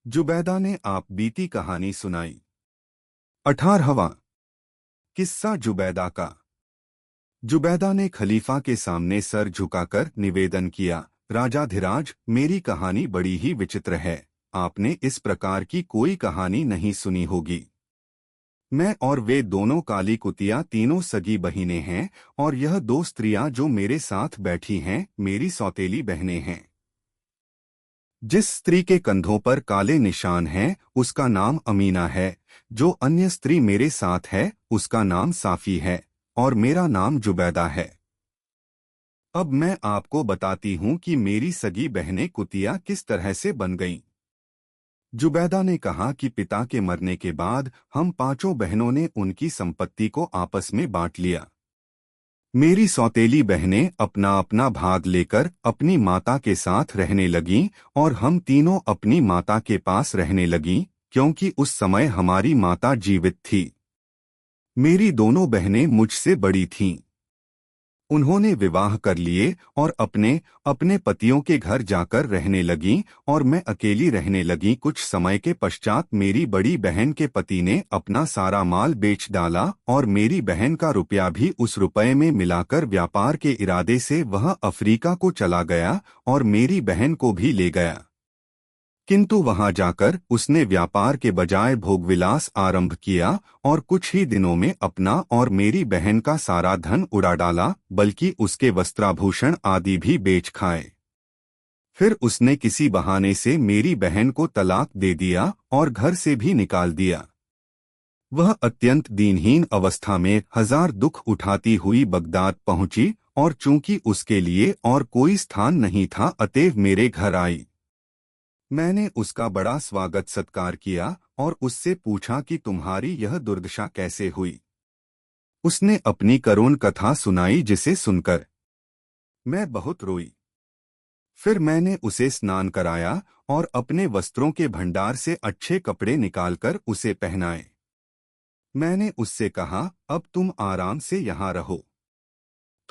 जुबैदा ने आप बीती कहानी सुनाई। 18वां किस्सा जुबैदा का। जुबैदा ने खलीफा के सामने सर झुकाकर निवेदन किया, राजाधिराज, मेरी कहानी बड़ी ही विचित्र है। आपने इस प्रकार की कोई कहानी नहीं सुनी होगी। मैं और वे दोनों काली कुतिया तीनों सगी बहिनें हैं, और यह दो स्त्रियां जो मेरे साथ बैठी हैं मेरी सौतेली बहनें हैं। जिस स्त्री के कंधों पर काले निशान हैं उसका नाम अमीना है, जो अन्य स्त्री मेरे साथ है उसका नाम साफी है, और मेरा नाम जुबैदा है। अब मैं आपको बताती हूँ कि मेरी सगी बहनें कुतिया किस तरह से बन गईं। जुबैदा ने कहा कि पिता के मरने के बाद हम पांचों बहनों ने उनकी संपत्ति को आपस में बांट लिया। मेरी सौतेली बहनें अपना अपना भाग लेकर अपनी माता के साथ रहने लगीं, और हम तीनों अपनी माता के पास रहने लगीं, क्योंकि उस समय हमारी माता जीवित थी। मेरी दोनों बहनें मुझसे बड़ी थीं। उन्होंने विवाह कर लिए और अपने अपने पतियों के घर जाकर रहने लगीं, और मैं अकेली रहने लगी। कुछ समय के पश्चात मेरी बड़ी बहन के पति ने अपना सारा माल बेच डाला, और मेरी बहन का रुपया भी उस रुपये में मिलाकर व्यापार के इरादे से वह अफ्रीका को चला गया और मेरी बहन को भी ले गया। किंतु वहां जाकर उसने व्यापार के बजाय भोगविलास आरंभ किया, और कुछ ही दिनों में अपना और मेरी बहन का सारा धन उड़ा डाला, बल्कि उसके वस्त्राभूषण आदि भी बेच खाए। फिर उसने किसी बहाने से मेरी बहन को तलाक दे दिया और घर से भी निकाल दिया। वह अत्यंत दीनहीन अवस्था में हजार दुख उठाती हुई बगदाद पहुंची, और चूंकि उसके लिए और कोई स्थान नहीं था अतएव मेरे घर आई। मैंने उसका बड़ा स्वागत सत्कार किया और उससे पूछा कि तुम्हारी यह दुर्दशा कैसे हुई। उसने अपनी करुण कथा सुनाई, जिसे सुनकर मैं बहुत रोई। फिर मैंने उसे स्नान कराया और अपने वस्त्रों के भंडार से अच्छे कपड़े निकालकर उसे पहनाए। मैंने उससे कहा, अब तुम आराम से यहाँ रहो।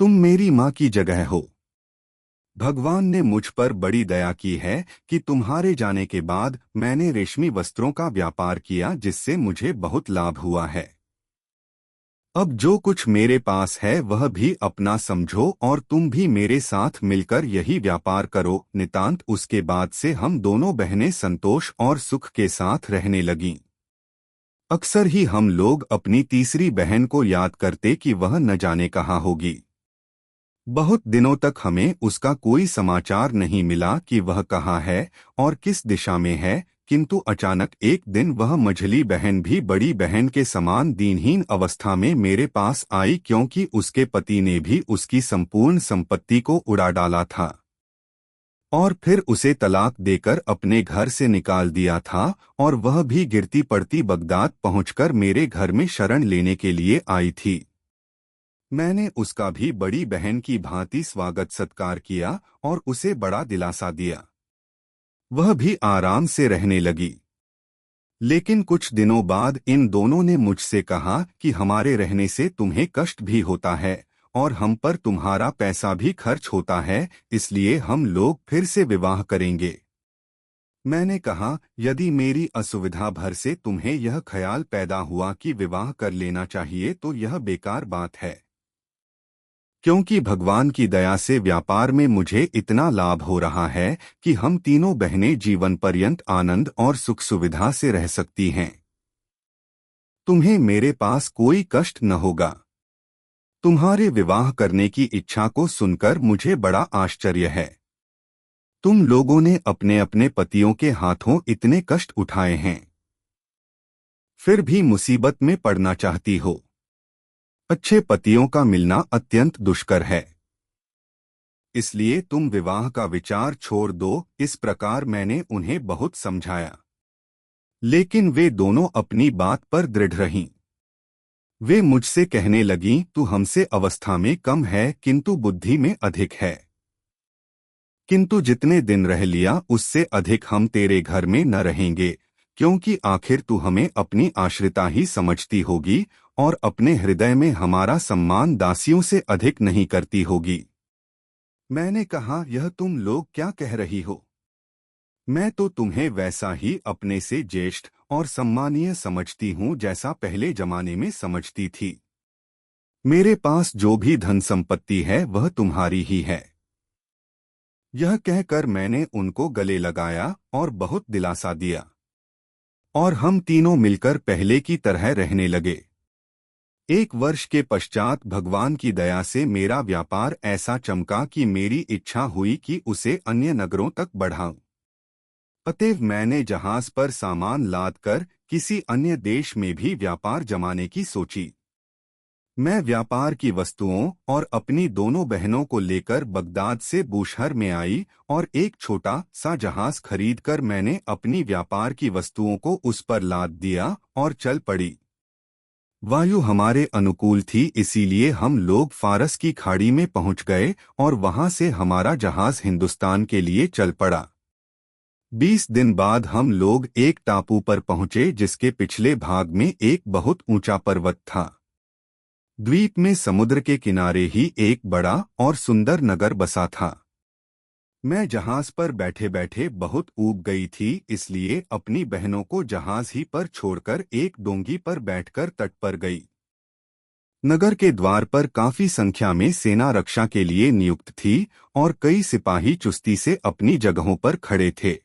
तुम मेरी माँ की जगह हो। भगवान ने मुझ पर बड़ी दया की है कि तुम्हारे जाने के बाद मैंने रेशमी वस्त्रों का व्यापार किया, जिससे मुझे बहुत लाभ हुआ है। अब जो कुछ मेरे पास है वह भी अपना समझो, और तुम भी मेरे साथ मिलकर यही व्यापार करो। नितांत उसके बाद से हम दोनों बहनें संतोष और सुख के साथ रहने लगीं। अक्सर ही हम लोग अपनी तीसरी बहन को याद करते कि वह न जाने कहाँ होगी। बहुत दिनों तक हमें उसका कोई समाचार नहीं मिला कि वह कहाँ है और किस दिशा में है, किंतु अचानक एक दिन वह मझली बहन भी बड़ी बहन के समान दीनहीन अवस्था में मेरे पास आई, क्योंकि उसके पति ने भी उसकी संपूर्ण संपत्ति को उड़ा डाला था और फिर उसे तलाक देकर अपने घर से निकाल दिया था, और वह भी गिरती पड़ती बगदाद पहुंचकर मेरे घर में शरण लेने के लिए आई थी। मैंने उसका भी बड़ी बहन की भांति स्वागत सत्कार किया और उसे बड़ा दिलासा दिया। वह भी आराम से रहने लगी। लेकिन कुछ दिनों बाद इन दोनों ने मुझसे कहा कि हमारे रहने से तुम्हें कष्ट भी होता है और हम पर तुम्हारा पैसा भी खर्च होता है, इसलिए हम लोग फिर से विवाह करेंगे। मैंने कहा, यदि मेरी असुविधा भर से तुम्हें यह ख्याल पैदा हुआ कि विवाह कर लेना चाहिए तो यह बेकार बात है, क्योंकि भगवान की दया से व्यापार में मुझे इतना लाभ हो रहा है कि हम तीनों बहनें जीवन पर्यंत आनंद और सुख सुविधा से रह सकती हैं। तुम्हें मेरे पास कोई कष्ट न होगा। तुम्हारे विवाह करने की इच्छा को सुनकर मुझे बड़ा आश्चर्य है। तुम लोगों ने अपने अपने पतियों के हाथों इतने कष्ट उठाए हैं, फिर भी मुसीबत में पड़ना चाहती हो। अच्छे पतियों का मिलना अत्यंत दुष्कर है, इसलिए तुम विवाह का विचार छोड़ दो। इस प्रकार मैंने उन्हें बहुत समझाया, लेकिन वे दोनों अपनी बात पर दृढ़ रहीं। वे मुझसे कहने लगीं, तू हमसे अवस्था में कम है किंतु बुद्धि में अधिक है, किंतु जितने दिन रह लिया उससे अधिक हम तेरे घर में न रहेंगे, क्योंकि आखिर तू हमें अपनी आश्रिता ही समझती होगी और अपने हृदय में हमारा सम्मान दासियों से अधिक नहीं करती होगी। मैंने कहा, यह तुम लोग क्या कह रही हो? मैं तो तुम्हें वैसा ही अपने से ज्येष्ठ और सम्मानीय समझती हूँ जैसा पहले जमाने में समझती थी। मेरे पास जो भी धन संपत्ति है वह तुम्हारी ही है। यह कहकर मैंने उनको गले लगाया और बहुत दिलासा दिया, और हम तीनों मिलकर पहले की तरह रहने लगे। 1 वर्ष के पश्चात भगवान की दया से मेरा व्यापार ऐसा चमका कि मेरी इच्छा हुई कि उसे अन्य नगरों तक बढ़ाऊं। अतएव मैंने जहाज पर सामान लादकर किसी अन्य देश में भी व्यापार जमाने की सोची। मैं व्यापार की वस्तुओं और अपनी दोनों बहनों को लेकर बगदाद से बूशहर में आई और एक छोटा सा जहाज खरीदकर मैंने अपनी व्यापार की वस्तुओं को उस पर लाद दिया और चल पड़ी। वायु हमारे अनुकूल थी, इसीलिए हम लोग फारस की खाड़ी में पहुंच गए और वहां से हमारा जहाज हिंदुस्तान के लिए चल पड़ा। 20 दिन बाद हम लोग एक टापू पर पहुंचे जिसके पिछले भाग में एक बहुत ऊंचा पर्वत था। द्वीप में समुद्र के किनारे ही एक बड़ा और सुंदर नगर बसा था। मैं जहाज पर बैठे बैठे बहुत ऊब गई थी, इसलिए अपनी बहनों को जहाज ही पर छोड़कर एक डोंगी पर बैठकर तट पर गई। नगर के द्वार पर काफी संख्या में सेना रक्षा के लिए नियुक्त थी और कई सिपाही चुस्ती से अपनी जगहों पर खड़े थे।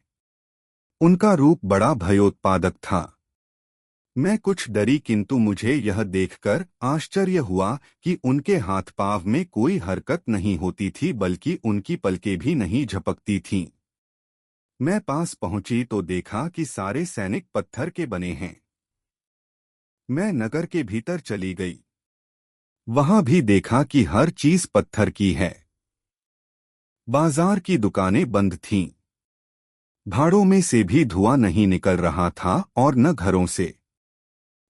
उनका रूप बड़ा भयोत्पादक था। मैं कुछ डरी, किंतु मुझे यह देखकर आश्चर्य हुआ कि उनके हाथ पांव में कोई हरकत नहीं होती थी, बल्कि उनकी पलकें भी नहीं झपकती थीं। मैं पास पहुंची तो देखा कि सारे सैनिक पत्थर के बने हैं। मैं नगर के भीतर चली गई। वहां भी देखा कि हर चीज पत्थर की है। बाजार की दुकानें बंद थीं। भाड़ों में से भी धुआं नहीं निकल रहा था और न घरों से।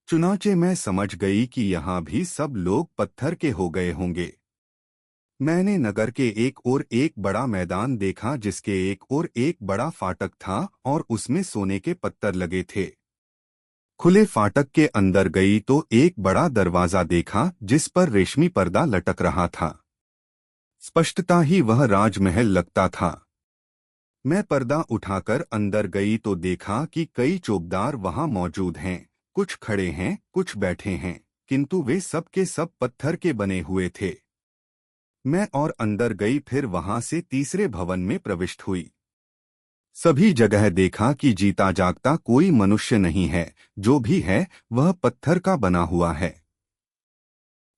चुनाचे मैं समझ गई कि यहाँ भी सब लोग पत्थर के हो गए होंगे। मैंने नगर के एक ओर एक बड़ा मैदान देखा जिसके एक ओर एक बड़ा फाटक था और उसमें सोने के पत्थर लगे थे। खुले फाटक के अंदर गई तो एक बड़ा दरवाजा देखा जिस पर रेशमी पर्दा लटक रहा था। स्पष्टता ही वह राजमहल लगता था। मैं पर्दा उठाकर अंदर गई तो देखा कि कई चौकीदार वहां मौजूद हैं। कुछ खड़े हैं, कुछ बैठे हैं, किंतु वे सब के सब पत्थर के बने हुए थे। मैं और अंदर गई, फिर वहां से तीसरे भवन में प्रविष्ट हुई। सभी जगह देखा कि जीता जागता कोई मनुष्य नहीं है, जो भी है वह पत्थर का बना हुआ है।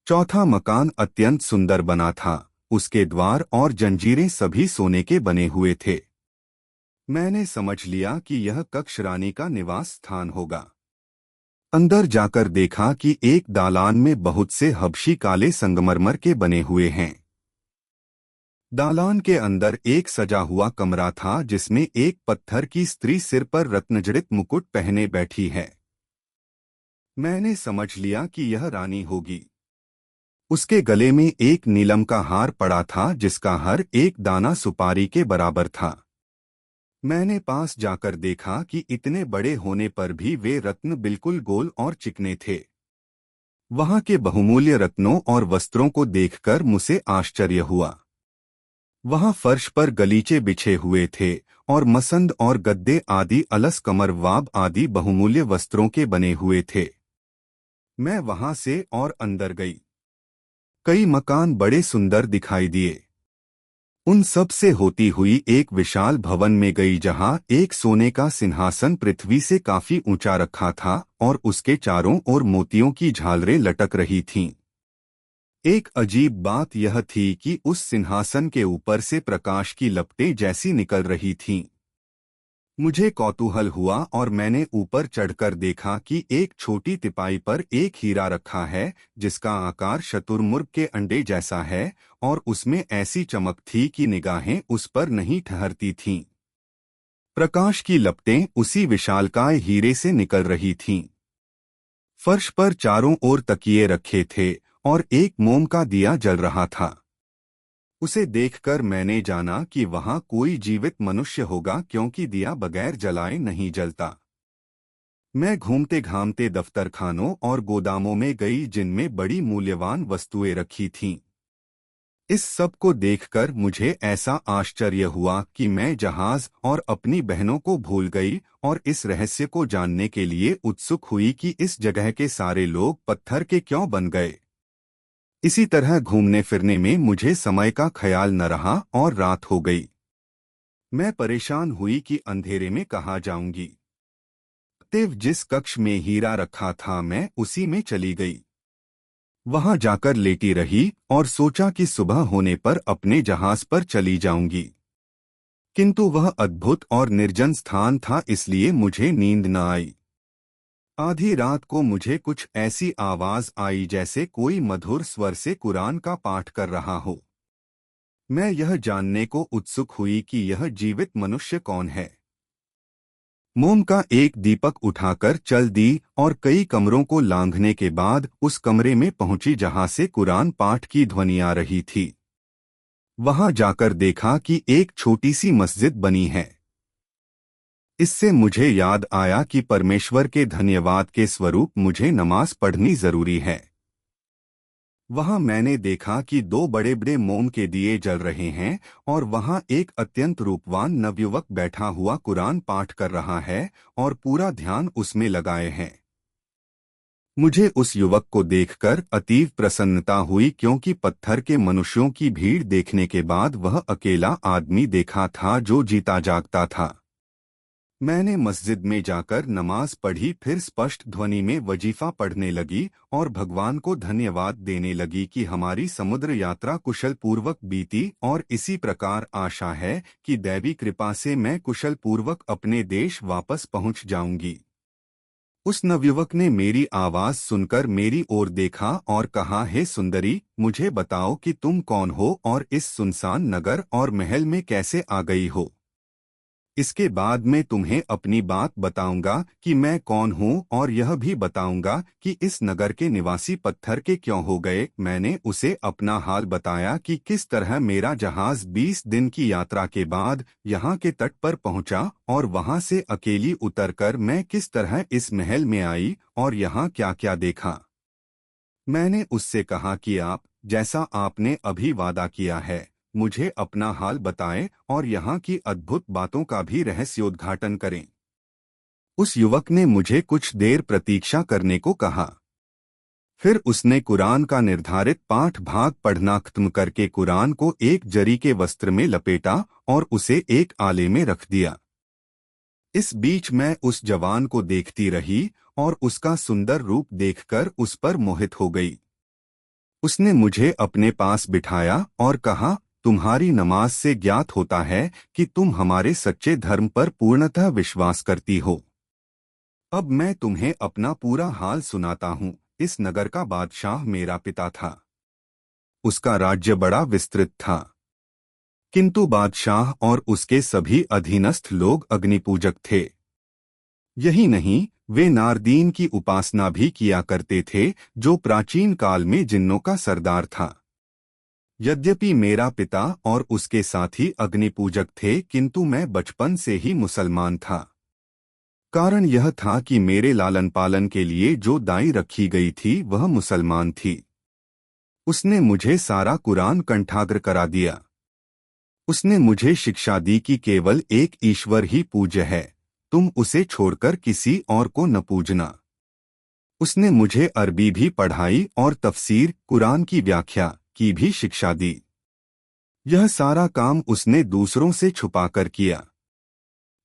चौथा मकान अत्यंत सुंदर बना था। उसके द्वार और जंजीरें सभी सोने के बने हुए थे। मैंने समझ लिया कि यह कक्ष रानी का निवास स्थान होगा। अंदर जाकर देखा कि एक दालान में बहुत से हबशी काले संगमरमर के बने हुए हैं। दालान के अंदर एक सजा हुआ कमरा था जिसमें एक पत्थर की स्त्री सिर पर रत्नजड़ित मुकुट पहने बैठी है। मैंने समझ लिया कि यह रानी होगी। उसके गले में एक नीलम का हार पड़ा था जिसका हर एक दाना सुपारी के बराबर था। मैंने पास जाकर देखा कि इतने बड़े होने पर भी वे रत्न बिल्कुल गोल और चिकने थे। वहां के बहुमूल्य रत्नों और वस्त्रों को देखकर मुझे आश्चर्य हुआ। वहां फर्श पर गलीचे बिछे हुए थे और मसंद और गद्दे आदि अलस कमरवाब आदि बहुमूल्य वस्त्रों के बने हुए थे। मैं वहां से और अंदर गई। कई मकान बड़े सुंदर दिखाई दिए। उन सब से होती हुई एक विशाल भवन में गई जहां एक सोने का सिंहासन पृथ्वी से काफी ऊंचा रखा था और उसके चारों ओर मोतियों की झालरें लटक रही थीं। एक अजीब बात यह थी कि उस सिंहासन के ऊपर से प्रकाश की लपटें जैसी निकल रही थीं। मुझे कौतूहल हुआ और मैंने ऊपर चढ़कर देखा कि एक छोटी तिपाई पर एक हीरा रखा है जिसका आकार शतुरमुर्ग के अंडे जैसा है और उसमें ऐसी चमक थी कि निगाहें उस पर नहीं ठहरती थीं। प्रकाश की लपटें उसी विशालकाय हीरे से निकल रही थीं। फर्श पर चारों ओर तकिए रखे थे और एक मोम का दिया जल रहा था। उसे देखकर मैंने जाना कि वहां कोई जीवित मनुष्य होगा, क्योंकि दिया बगैर जलाए नहीं जलता। मैं घूमते घामते दफ्तरखानों और गोदामों में गई जिनमें बड़ी मूल्यवान वस्तुएं रखी थीं। इस सब को देखकर मुझे ऐसा आश्चर्य हुआ कि मैं जहाज और अपनी बहनों को भूल गई और इस रहस्य को जानने के लिए उत्सुक हुई कि इस जगह के सारे लोग पत्थर के क्यों बन गए। इसी तरह घूमने फिरने में मुझे समय का ख्याल न रहा और रात हो गई। मैं परेशान हुई कि अंधेरे में कहाँ जाऊंगी। देव जिस कक्ष में हीरा रखा था मैं उसी में चली गई। वहां जाकर लेटी रही और सोचा कि सुबह होने पर अपने जहाज पर चली जाऊंगी। किंतु वह अद्भुत और निर्जन स्थान था, इसलिए मुझे नींद न आई। आधी रात को मुझे कुछ ऐसी आवाज आई जैसे कोई मधुर स्वर से कुरान का पाठ कर रहा हो। मैं यह जानने को उत्सुक हुई कि यह जीवित मनुष्य कौन है। मोम का एक दीपक उठाकर चल दी और कई कमरों को लांघने के बाद उस कमरे में पहुंची जहां से कुरान पाठ की ध्वनि आ रही थी। वहां जाकर देखा कि एक छोटी सी मस्जिद बनी है। इससे मुझे याद आया कि परमेश्वर के धन्यवाद के स्वरूप मुझे नमाज पढ़नी जरूरी है। वहां मैंने देखा कि दो बड़े बड़े मोम के दिए जल रहे हैं और वहां एक अत्यंत रूपवान नवयुवक बैठा हुआ कुरान पाठ कर रहा है और पूरा ध्यान उसमें लगाए हैं। मुझे उस युवक को देखकर अतीव प्रसन्नता हुई, क्योंकि पत्थर के मनुष्यों की भीड़ देखने के बाद वह अकेला आदमी देखा था जो जीता जागता था। मैंने मस्जिद में जाकर नमाज पढ़ी, फिर स्पष्ट ध्वनि में वजीफा पढ़ने लगी और भगवान को धन्यवाद देने लगी कि हमारी समुद्र यात्रा कुशल पूर्वक बीती और इसी प्रकार आशा है कि दैवी कृपा से मैं कुशल पूर्वक अपने देश वापस पहुंच जाऊंगी। उस नवयुवक ने मेरी आवाज सुनकर मेरी ओर देखा और कहा, हे सुंदरी, मुझे बताओ कि तुम कौन हो और इस सुनसान नगर और महल में कैसे आ गई हो। इसके बाद मैं तुम्हें अपनी बात बताऊंगा कि मैं कौन हूँ और यह भी बताऊंगा कि इस नगर के निवासी पत्थर के क्यों हो गए। मैंने उसे अपना हाल बताया कि किस तरह मेरा जहाज 20 दिन की यात्रा के बाद यहाँ के तट पर पहुँचा और वहाँ से अकेली उतरकर मैं किस तरह इस महल में आई और यहाँ क्या क्या देखा। मैंने उससे कहा कि आप, जैसा आपने अभी वादा किया है, मुझे अपना हाल बताएं और यहाँ की अद्भुत बातों का भी रहस्योद्घाटन करें। उस युवक ने मुझे कुछ देर प्रतीक्षा करने को कहा। फिर उसने कुरान का निर्धारित पाठ भाग पढ़ना खत्म करके कुरान को एक जरी के वस्त्र में लपेटा और उसे एक आले में रख दिया। इस बीच मैं उस जवान को देखती रही और उसका सुंदर रूप देखकर उस पर मोहित हो गई। उसने मुझे अपने पास बिठाया और कहा, तुम्हारी नमाज से ज्ञात होता है कि तुम हमारे सच्चे धर्म पर पूर्णतः विश्वास करती हो। अब मैं तुम्हें अपना पूरा हाल सुनाता हूँ। इस नगर का बादशाह मेरा पिता था। उसका राज्य बड़ा विस्तृत था, किंतु बादशाह और उसके सभी अधीनस्थ लोग अग्निपूजक थे। यही नहीं, वे नारदीन की उपासना भी किया करते थे, जो प्राचीन काल में जिन्नों का सरदार था। यद्यपि मेरा पिता और उसके साथी अग्निपूजक थे, किंतु मैं बचपन से ही मुसलमान था। कारण यह था कि मेरे लालन पालन के लिए जो दाई रखी गई थी वह मुसलमान थी। उसने मुझे सारा कुरान कंठाग्र करा दिया। उसने मुझे शिक्षा दी कि केवल एक ईश्वर ही पूज्य है, तुम उसे छोड़कर किसी और को न पूजना। उसने मुझे अरबी भी पढ़ाई और तफसीर, कुरान की व्याख्या की भी शिक्षा दी। यह सारा काम उसने दूसरों से छुपाकर किया।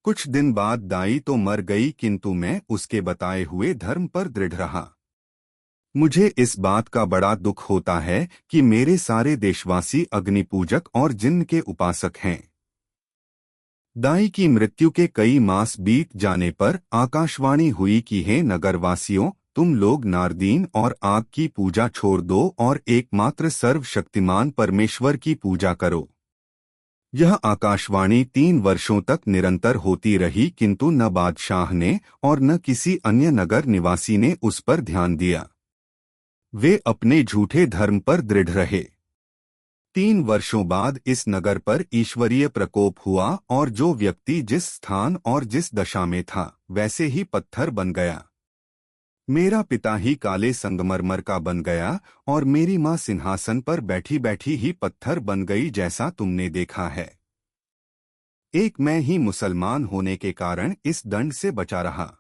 कुछ दिन बाद दाई तो मर गई, किंतु मैं उसके बताए हुए धर्म पर दृढ़ रहा। मुझे इस बात का बड़ा दुख होता है कि मेरे सारे देशवासी अग्निपूजक और जिन्न के उपासक हैं। दाई की मृत्यु के कई मास बीत जाने पर आकाशवाणी हुई कि हे नगरवासियों, तुम लोग नारदीन और आग की पूजा छोड़ दो और एकमात्र सर्वशक्तिमान परमेश्वर की पूजा करो। यह आकाशवाणी 3 वर्षों तक निरंतर होती रही, किंतु न बादशाह ने और न किसी अन्य नगर निवासी ने उस पर ध्यान दिया। वे अपने झूठे धर्म पर दृढ़ रहे। 3 वर्षों बाद इस नगर पर ईश्वरीय प्रकोप हुआ और जो व्यक्ति जिस स्थान और जिस दशा में था वैसे ही पत्थर बन गया। मेरा पिता ही काले संगमरमर का बन गया और मेरी माँ सिंहासन पर बैठी बैठी ही पत्थर बन गई, जैसा तुमने देखा है। एक मैं ही मुसलमान होने के कारण इस दंड से बचा रहा।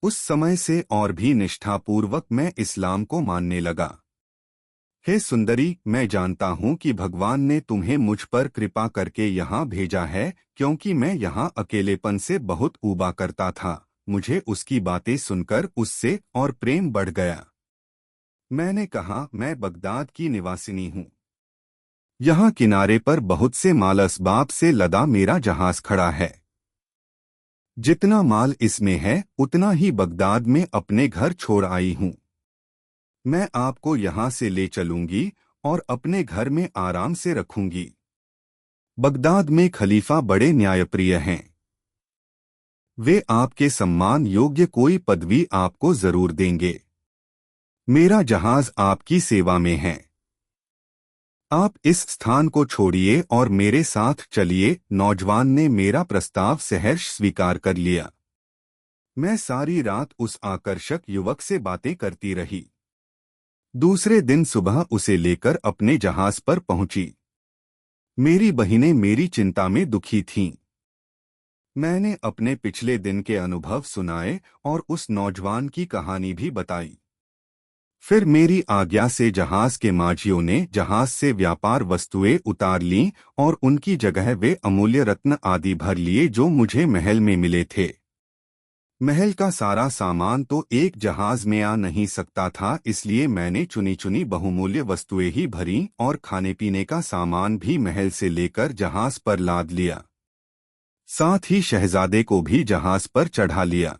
उस समय से और भी निष्ठापूर्वक मैं इस्लाम को मानने लगा। हे सुंदरी, मैं जानता हूँ कि भगवान ने तुम्हें मुझ पर कृपा करके यहाँ भेजा है, क्योंकि मैं यहाँ अकेलेपन से बहुत ऊबा करता था। मुझे उसकी बातें सुनकर उससे और प्रेम बढ़ गया। मैंने कहा, मैं बगदाद की निवासिनी हूँ। यहाँ किनारे पर बहुत से माल असबाब से लदा मेरा जहाज खड़ा है। जितना माल इसमें है उतना ही बगदाद में अपने घर छोड़ आई हूँ। मैं आपको यहाँ से ले चलूंगी और अपने घर में आराम से रखूंगी। बगदाद में खलीफा बड़े न्यायप्रिय हैं। वे आपके सम्मान योग्य कोई पदवी आपको जरूर देंगे। मेरा जहाज आपकी सेवा में है। आप इस स्थान को छोड़िए और मेरे साथ चलिए। नौजवान ने मेरा प्रस्ताव सहर्ष स्वीकार कर लिया। मैं सारी रात उस आकर्षक युवक से बातें करती रही। दूसरे दिन सुबह उसे लेकर अपने जहाज पर पहुंची। मेरी बहिनें मेरी चिंता में दुखी थीं। मैंने अपने पिछले दिन के अनुभव सुनाए और उस नौजवान की कहानी भी बताई। फिर मेरी आज्ञा से जहाज के माझियों ने जहाज से व्यापार वस्तुएं उतार लीं और उनकी जगह वे अमूल्य रत्न आदि भर लिए जो मुझे महल में मिले थे। महल का सारा सामान तो एक जहाज में आ नहीं सकता था, इसलिए मैंने चुनी चुनी बहुमूल्य वस्तुएं ही भरी और खाने पीने का सामान भी महल से लेकर जहाज पर लाद लिया। साथ ही शहजादे को भी जहाज पर चढ़ा लिया।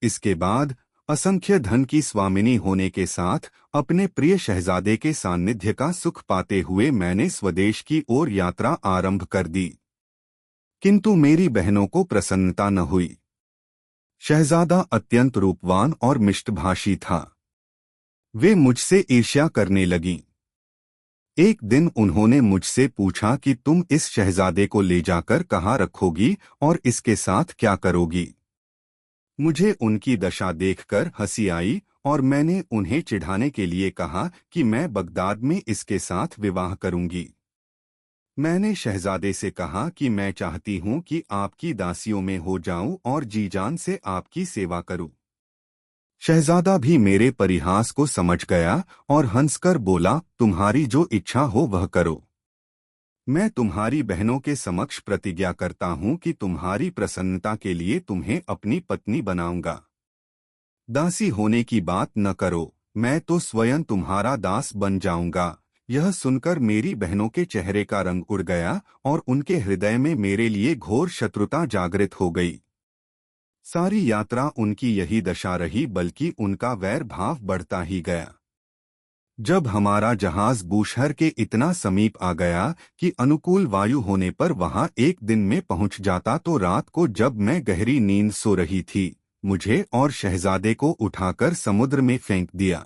इसके बाद असंख्य धन की स्वामिनी होने के साथ अपने प्रिय शहजादे के सान्निध्य का सुख पाते हुए मैंने स्वदेश की ओर यात्रा आरंभ कर दी। किंतु मेरी बहनों को प्रसन्नता न हुई। शहजादा अत्यंत रूपवान और मिष्टभाषी था। वे मुझसे ईर्ष्या करने लगीं। एक दिन उन्होंने मुझसे पूछा कि तुम इस शहजादे को ले जाकर कहाँ रखोगी और इसके साथ क्या करोगी। मुझे उनकी दशा देखकर हंसी आई और मैंने उन्हें चिढ़ाने के लिए कहा कि मैं बगदाद में इसके साथ विवाह करूंगी। मैंने शहजादे से कहा कि मैं चाहती हूं कि आपकी दासियों में हो जाऊं और जी जान से आपकी सेवा करूं। शहजादा भी मेरे परिहास को समझ गया और हंसकर बोला, तुम्हारी जो इच्छा हो वह करो। मैं तुम्हारी बहनों के समक्ष प्रतिज्ञा करता हूं कि तुम्हारी प्रसन्नता के लिए तुम्हें अपनी पत्नी बनाऊंगा। दासी होने की बात न करो, मैं तो स्वयं तुम्हारा दास बन जाऊंगा। यह सुनकर मेरी बहनों के चेहरे का रंग उड़ गया और उनके हृदय में मेरे लिए घोर शत्रुता जागृत हो गई। सारी यात्रा उनकी यही दशा रही, बल्कि उनका वैर भाव बढ़ता ही गया। जब हमारा जहाज बूशहर के इतना समीप आ गया कि अनुकूल वायु होने पर वहां एक दिन में पहुंच जाता, तो रात को जब मैं गहरी नींद सो रही थी, मुझे और शहजादे को उठाकर समुद्र में फेंक दिया।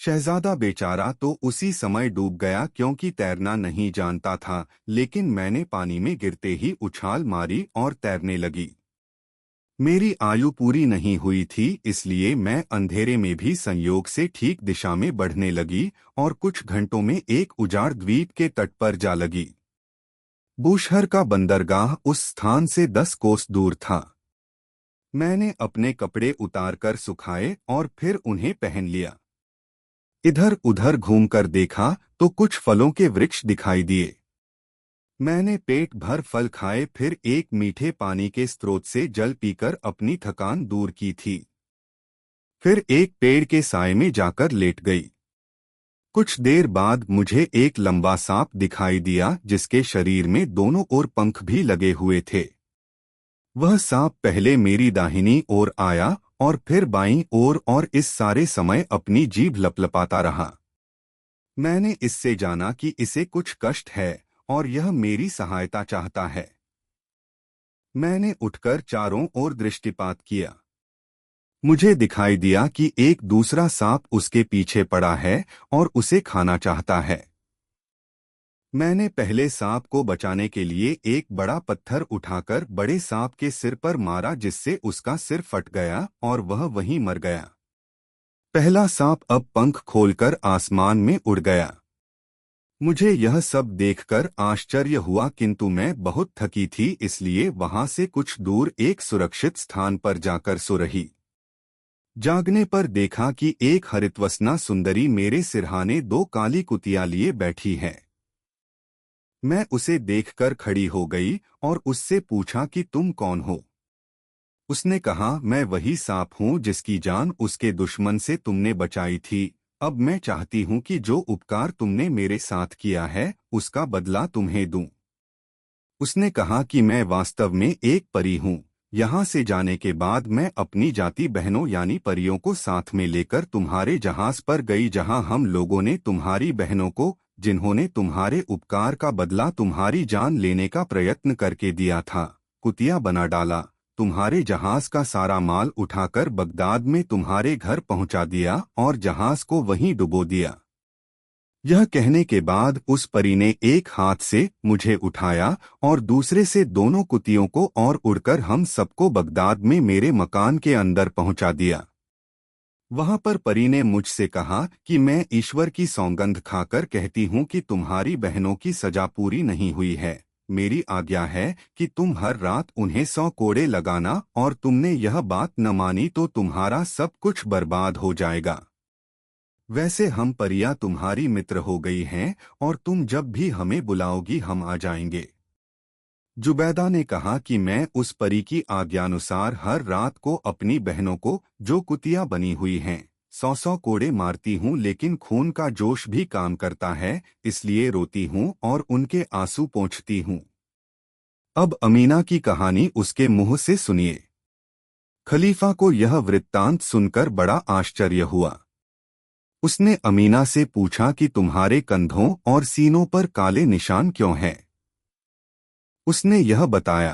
शहजादा बेचारा तो उसी समय डूब गया, क्योंकि तैरना नहीं जानता था, लेकिन मैंने पानी में गिरते ही उछाल मारी और तैरने लगी। मेरी आयु पूरी नहीं हुई थी, इसलिए मैं अंधेरे में भी संयोग से ठीक दिशा में बढ़ने लगी और कुछ घंटों में एक उजाड़ द्वीप के तट पर जा लगी। बूशहर का बंदरगाह उस स्थान से 10 कोस दूर था। मैंने अपने कपड़े उतारकर सुखाए और फिर उन्हें पहन लिया। इधर उधर घूमकर देखा तो कुछ फलों के वृक्ष दिखाई दिए। मैंने पेट भर फल खाए, फिर एक मीठे पानी के स्रोत से जल पीकर अपनी थकान दूर की थी। फिर एक पेड़ के साए में जाकर लेट गई। कुछ देर बाद मुझे एक लंबा सांप दिखाई दिया, जिसके शरीर में दोनों ओर पंख भी लगे हुए थे। वह सांप पहले मेरी दाहिनी ओर आया और फिर बाईं ओर, और इस सारे समय अपनी जीभ लपलपाता रहा। मैंने इससे जाना कि इसे कुछ कष्ट है और यह मेरी सहायता चाहता है। मैंने उठकर चारों ओर दृष्टिपात किया। मुझे दिखाई दिया कि एक दूसरा सांप उसके पीछे पड़ा है और उसे खाना चाहता है। मैंने पहले सांप को बचाने के लिए एक बड़ा पत्थर उठाकर बड़े सांप के सिर पर मारा, जिससे उसका सिर फट गया और वह वहीं मर गया। पहला सांप अब पंख खोलकर आसमान में उड़ गया। मुझे यह सब देखकर आश्चर्य हुआ, किंतु मैं बहुत थकी थी, इसलिए वहां से कुछ दूर एक सुरक्षित स्थान पर जाकर सो रही। जागने पर देखा कि एक हरितवसना सुंदरी मेरे सिरहाने दो काली कुतिया लिए बैठी है। मैं उसे देखकर खड़ी हो गई और उससे पूछा कि तुम कौन हो। उसने कहा, मैं वही सांप हूँ जिसकी जान उसके दुश्मन से तुमने बचाई थी। अब मैं चाहती हूँ कि जो उपकार तुमने मेरे साथ किया है उसका बदला तुम्हें दूं। उसने कहा कि मैं वास्तव में एक परी हूँ। यहाँ से जाने के बाद मैं अपनी जाति बहनों यानी परियों को साथ में लेकर तुम्हारे जहाज पर गई, जहाँ हम लोगों ने तुम्हारी बहनों को, जिन्होंने तुम्हारे उपकार का बदला तुम्हारी जान लेने का प्रयत्न करके दिया था, कुतिया बना डाला। तुम्हारे जहाज का सारा माल उठाकर बगदाद में तुम्हारे घर पहुंचा दिया और जहाज को वहीं डुबो दिया। यह कहने के बाद उस परी ने एक हाथ से मुझे उठाया और दूसरे से दोनों कुतियों को और उड़कर हम सबको बगदाद में मेरे मकान के अंदर पहुंचा दिया। वहां पर परी ने मुझसे कहा कि मैं ईश्वर की सौगंध खाकर कहती हूं कि तुम्हारी बहनों की सजा पूरी नहीं हुई है। मेरी आज्ञा है कि तुम हर रात उन्हें 100 कोड़े लगाना, और तुमने यह बात न मानी तो तुम्हारा सब कुछ बर्बाद हो जाएगा। वैसे हम परियां तुम्हारी मित्र हो गई हैं और तुम जब भी हमें बुलाओगी हम आ जाएंगे। जुबैदा ने कहा कि मैं उस परी की आज्ञानुसार हर रात को अपनी बहनों को, जो कुतिया बनी हुई हैं, 100 कोड़े मारती हूँ, लेकिन खून का जोश भी काम करता है, इसलिए रोती हूँ और उनके आंसू पोंछती हूँ। अब अमीना की कहानी उसके मुंह से सुनिए। खलीफा को यह वृत्तांत सुनकर बड़ा आश्चर्य हुआ। उसने अमीना से पूछा कि तुम्हारे कंधों और सीनों पर काले निशान क्यों हैं? उसने यह बताया।